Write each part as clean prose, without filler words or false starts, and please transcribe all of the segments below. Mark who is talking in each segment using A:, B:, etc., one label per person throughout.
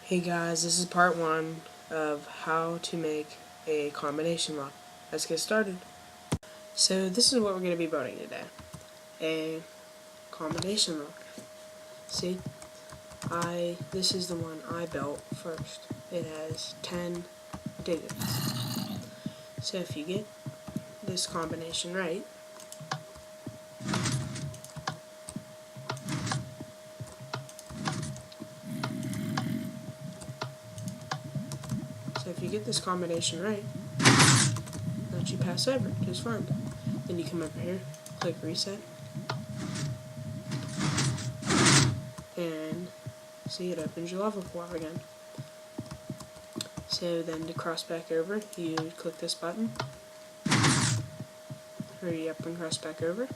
A: Hey guys, this is part 1 of how to make a combination lock. Let's get started. So this is what we're going to be building today. A combination lock. See, this is the one I built first. It has 10 digits. So if you get this combination right, let you pass over just fine. Then you come over here, click reset, and see, it opens your level pool again. So then to cross back over, you click this button, hurry up and cross back over,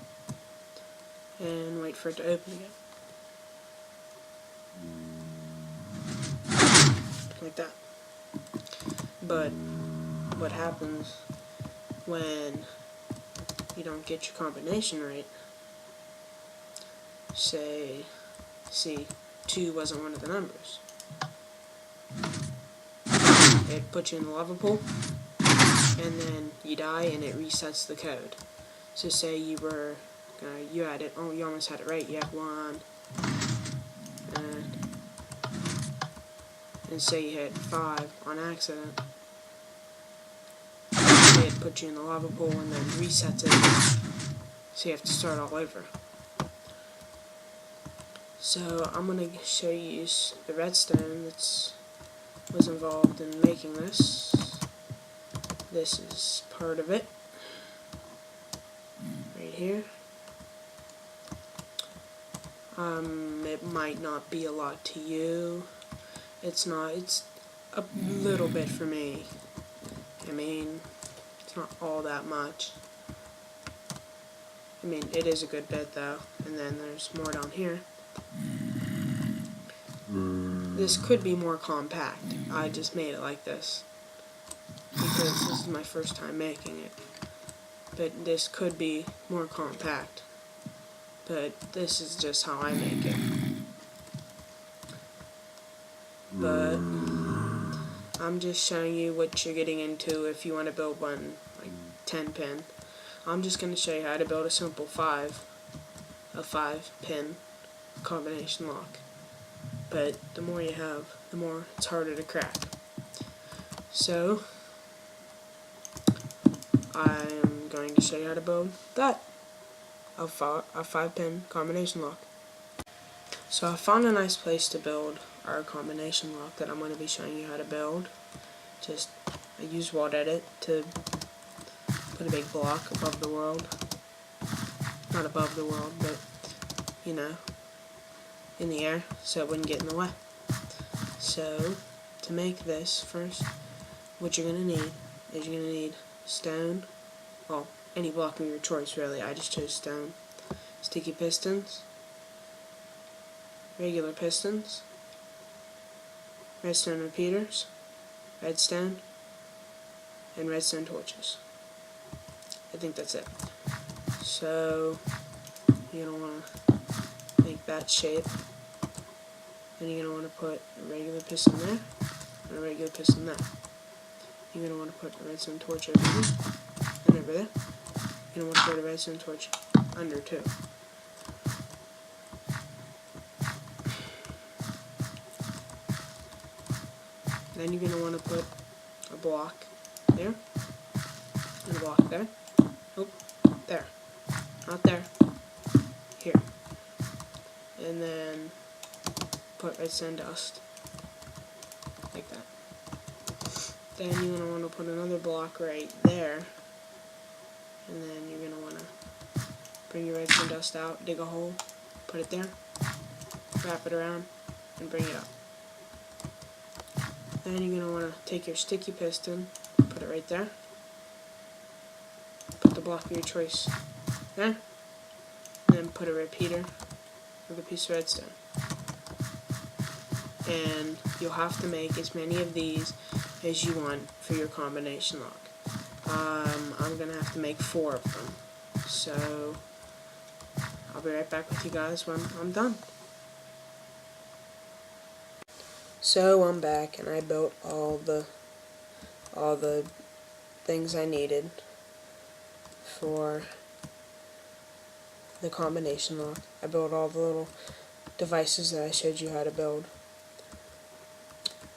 A: and wait for it to open again. Like that. But what happens when you don't get your combination right? Say, see, 2 wasn't one of the numbers. It puts you in the lava pool, and then you die and it resets the code. So say you were, you almost had it right, you had 1, and say you hit 5 on accident. It puts you in the lava pool and then resets it, so you have to start all over. So I'm going to show you the redstone that was involved in making this. This is part of it, right here. It might not be a lot to you. It's not. It's a little bit for me. I mean, it's not all that much. I mean, it is a good bit though. And then there's more down here. This could be more compact. I just made it like this because this is my first time making it. But this could be more compact. But this is just how I make it. But I'm just showing you what you're getting into if you want to build one, like 10 pin. I'm just going to show you how to build a simple 5 pin combination lock. But the more you have, the more it's harder to crack. So I'm going to show you how to build that, a 5 pin combination lock. So I found a nice place to build our combination lock that I'm going to be showing you how to build. I use WorldEdit to put a big block above the world. Not above the world, but, you know, in the air, so it wouldn't get in the way. So, to make this, first, what you're going to need is you're going to need stone, well, any block of your choice really, I just chose stone, sticky pistons, regular pistons, redstone repeaters, redstone, and redstone torches. I think that's it. So, you're going to want to make that shape. Then you're going to want to put a regular piston there, and a regular piston there. You're going to want to put a redstone torch over here, and over there. You're going to want to put a redstone torch under too. Then you're going to want to put a block there, and a block there. Oh, there. Not there. Here. And then put redstone dust. Like that. Then you're going to want to put another block right there. And then you're going to want to bring your redstone dust out, dig a hole, put it there, wrap it around, and bring it up. Then you're going to want to take your sticky piston, put it right there, put the block of your choice there, and then put a repeater with a piece of redstone. And you'll have to make as many of these as you want for your combination lock. I'm going to have to make 4 of them. So I'll be right back with you guys when I'm done. So I'm back, and I built all the things I needed for the combination lock. I built all the little devices that I showed you how to build.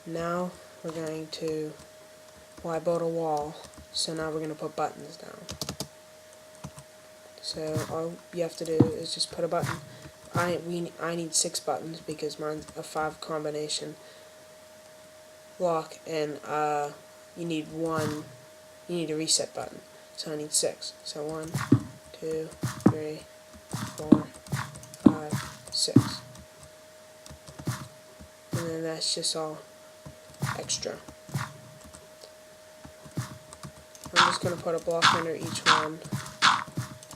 A: Now we're going to, well, I built a wall, so now we're going to put buttons down. So all you have to do is just put a button. I need 6 buttons because mine's a 5 combination lock, and you need a reset button. So I need 6. So 1, 2, 3, 4, 5, 6. And then that's just all extra. I'm just going to put a block under each one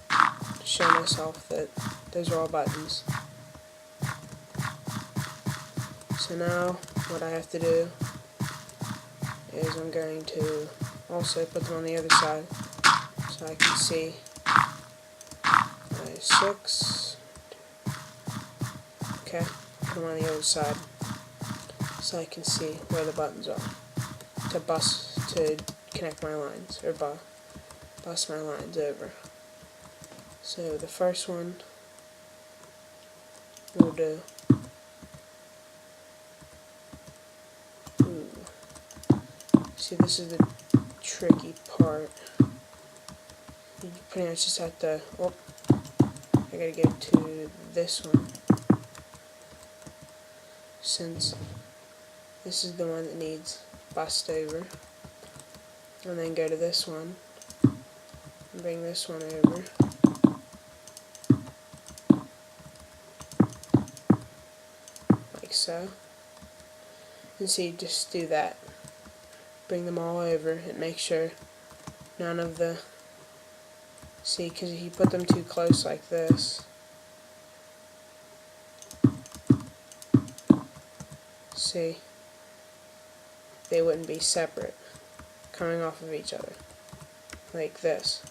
A: to show myself that those are all buttons. So now what I have to do is I'm going to also put them on the other side so I can see. 6. Okay, put them on the other side so I can see where the buttons are to connect my lines, or bus my lines over. So the first one we'll do. See, this is the tricky part. You pretty much just have to, oh, I gotta get to this one, since this is the one that needs bust over, and then go to this one, and bring this one over, like so, and see, just do that. Bring them all over and make sure none of the, see, because if you put them too close like this, see, they wouldn't be separate, coming off of each other, like this.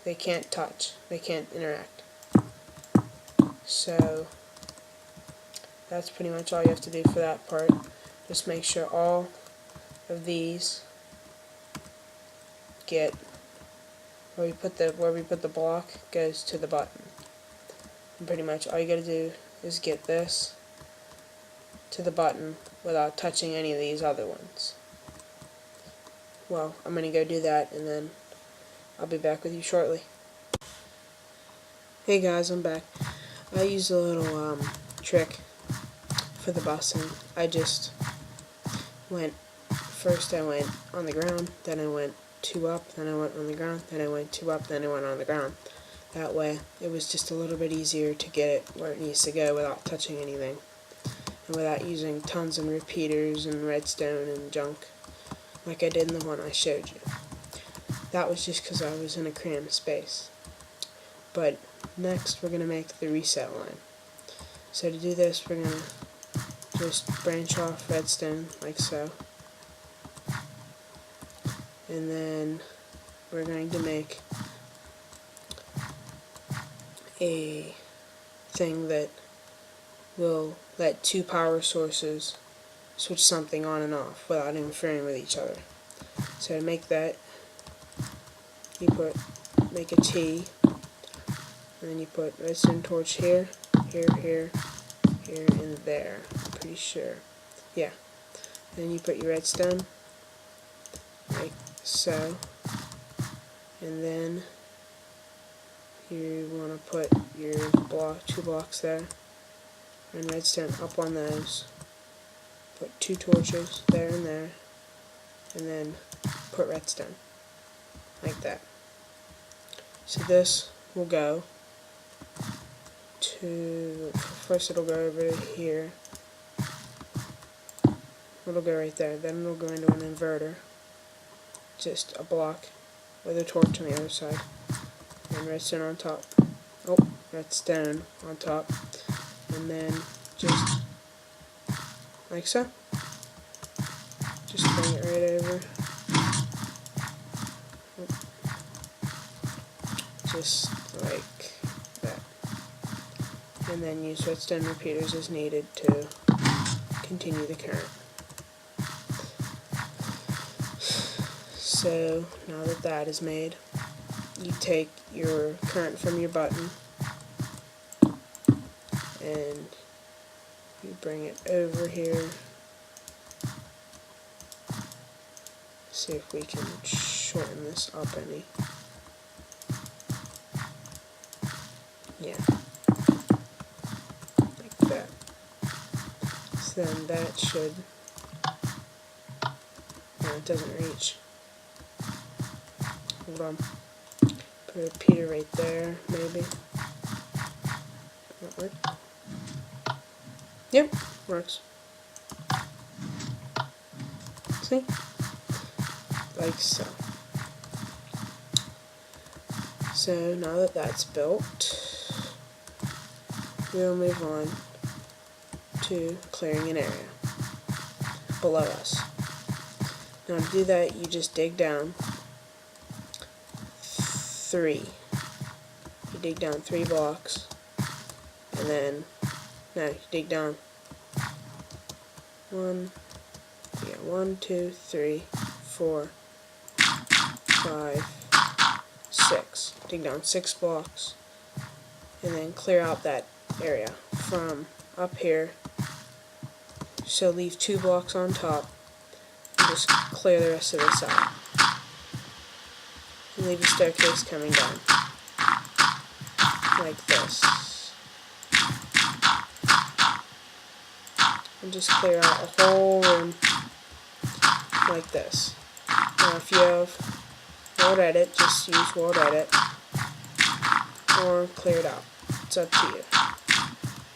A: They can't touch, they can't interact. So that's pretty much all you have to do for that part. Just make sure all of these get where we put the block goes to the button. And pretty much all you gotta do is get this to the button without touching any of these other ones. Well, I'm gonna go do that, and then I'll be back with you shortly. Hey guys, I'm back. I used a little trick for the busing. First I went on the ground, then I went 2 up, then I went on the ground, then I went 2 up, then I went on the ground. That way, it was just a little bit easier to get it where it needs to go without touching anything, and without using tons of repeaters and redstone and junk, like I did in the one I showed you. That was just because I was in a cramped space. But next, we're going to make the reset line. So to do this, we're going to just branch off redstone, like so. And then we're going to make a thing that will let 2 power sources switch something on and off without interfering with each other. So to make that, you make a T, and then you put redstone torch here, here, here, here, and there. I'm pretty sure. Yeah. Then you put your redstone, like so, and then you want to put your 2 blocks there, and redstone up on those. Put 2 torches there and there, and then put redstone, like that. So this will go to, first it'll go over to here, it'll go right there, then it'll go into an inverter, just a block with a torch on the other side, and redstone on top, oh, redstone on top, and then just like so, just bring it right over, just like that, and then use redstone repeaters as needed to continue the current. So now that that is made, you take your current from your button and you bring it over here. See if we can shorten this up any. Yeah, like that. So then that should, no, it doesn't reach. Hold on. Put a repeater right there, maybe. That work? Yep, works. See? Like so. So now that that's built, we'll move on to clearing an area below us. Now to do that, you just dig down 3. You dig down 3 blocks, and then, no, you dig down 1, 2, 3, 4, 5, 6. Dig down 6 blocks, and then clear out that area from up here. So leave 2 blocks on top, and just clear the rest of this out. And leave a staircase coming down, like this. And just clear out a whole room, like this. Now if you have World Edit, just use World Edit, or clear it out. It's up to you.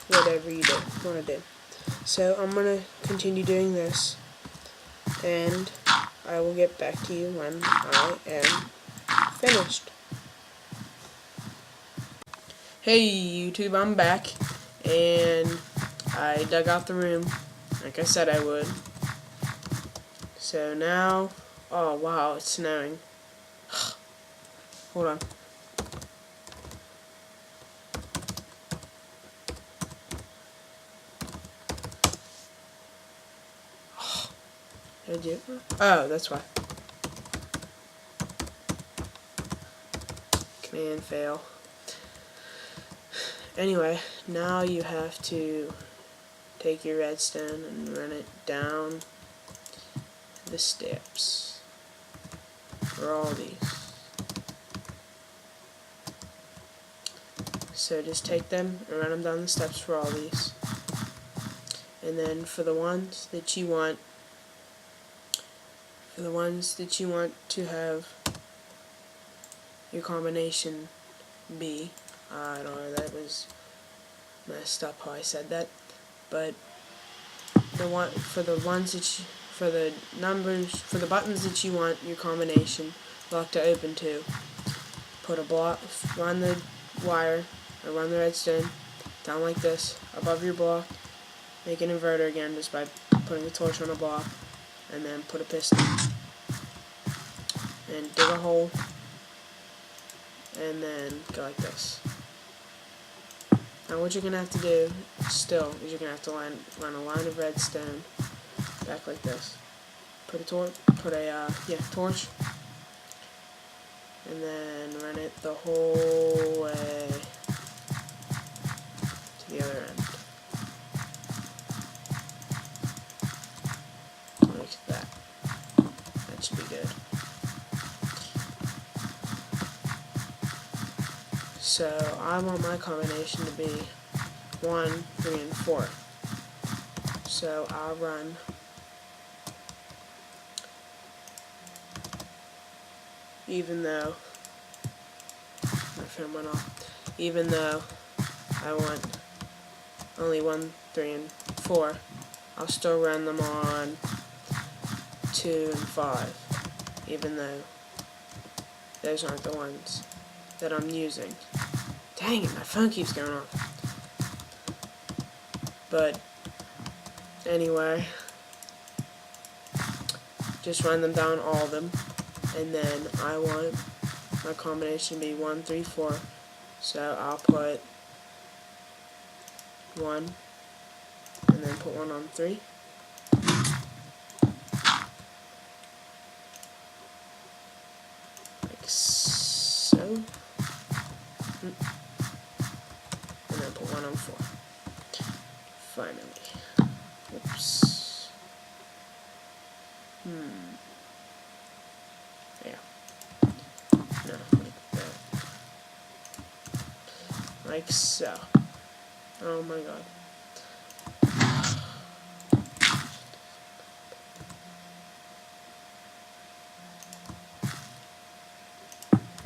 A: Whatever you want to do. So I'm going to continue doing this, and I will get back to you when I am finished. Hey YouTube, I'm back, and I dug out the room like I said I would. So now, oh wow, it's snowing. Hold on. Did I do it? Oh, that's why. Command fail. Anyway, now you have to take your redstone and run it down the steps for all these. So just take them and run them down the steps for all these. And then for the ones that you want, to have your combination be, I don't know, that was messed up how I said that, but for the buttons that you want your combination lock to open to, put a block, run the wire, or run the redstone down like this, above your block, make an inverter again just by putting a torch on a block, and then put a piston, and dig a hole, and then go like this. Now what you're going to have to do still is you're going to have to run a line of redstone back like this. Put a torch, and then run it the whole way to the other end. Like that. That should be good. So I want my combination to be 1, 3, and 4. So I'll run even though I want only 1, 3, and 4, I'll still run them on 2 and 5, even though those aren't the ones that I'm using. Dang it, my phone keeps going off. But anyway, just run them down, all of them, and then I want my combination to be 1, 3, 4. So I'll put 1, and then put 1 on 3, like so. Oh my god.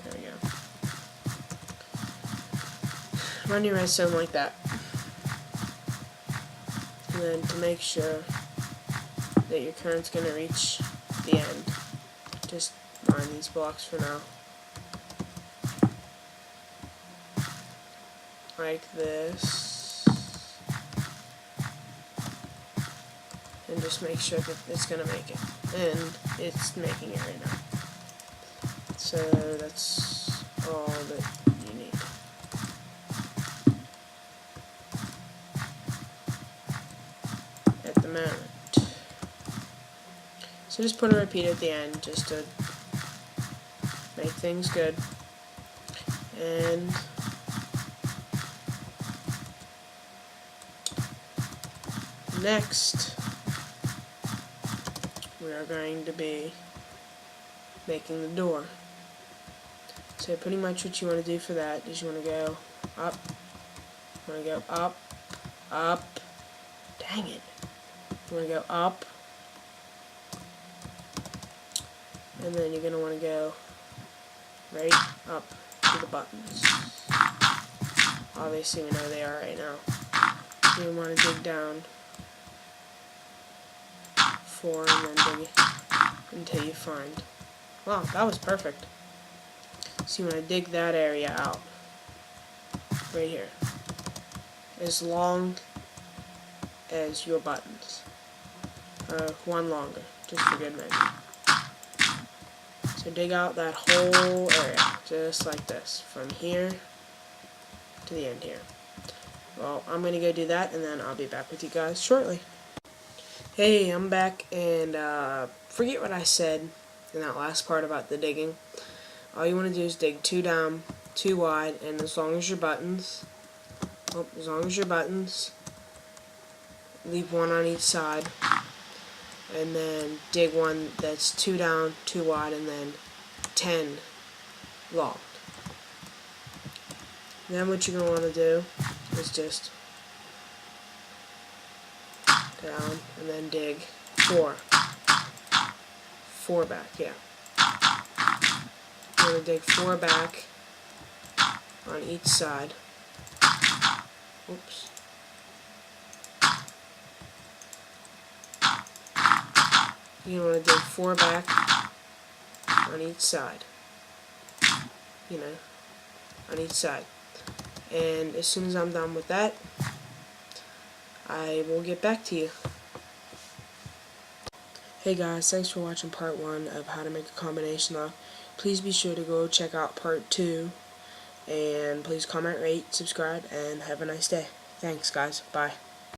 A: There we go. Run your redstone like that. And then to make sure that your current's going to reach the end, just mine these blocks for now. Like this. And just make sure that it's going to make it. And it's making it right now. So that's all that you need. At the moment. So just put a repeat at the end just to make things good. And next, we are going to be making the door. So pretty much what you want to do for that is you want to go up, you want to go up, up, dang it, you want to go up, and then you're going to want to go right up to the buttons. Obviously we know they are right now. So you want to dig down 4 and then dig until you find. Wow, that was perfect. So you want to dig that area out right here as long as your buttons. One longer, just for good measure. So dig out that whole area, just like this, from here to the end here. Well, I'm going to go do that, and then I'll be back with you guys shortly. Hey, I'm back, and forget what I said in that last part about the digging. All you want to do is dig 2 down, 2 wide, and as long as your buttons, leave 1 on each side, and then dig one that's 2 down, 2 wide, and then 10 long. Then what you're going to want to do is just down, and then dig 4 back, yeah. You're going to dig 4 back on each side. Oops. You want to dig 4 back on each side. On each side. And as soon as I'm done with that, I will get back to you. Hey guys, thanks for watching part 1 of how to make a combination lock. Please be sure to go check out part 2, and please comment, rate, subscribe, and have a nice day. Thanks guys, bye.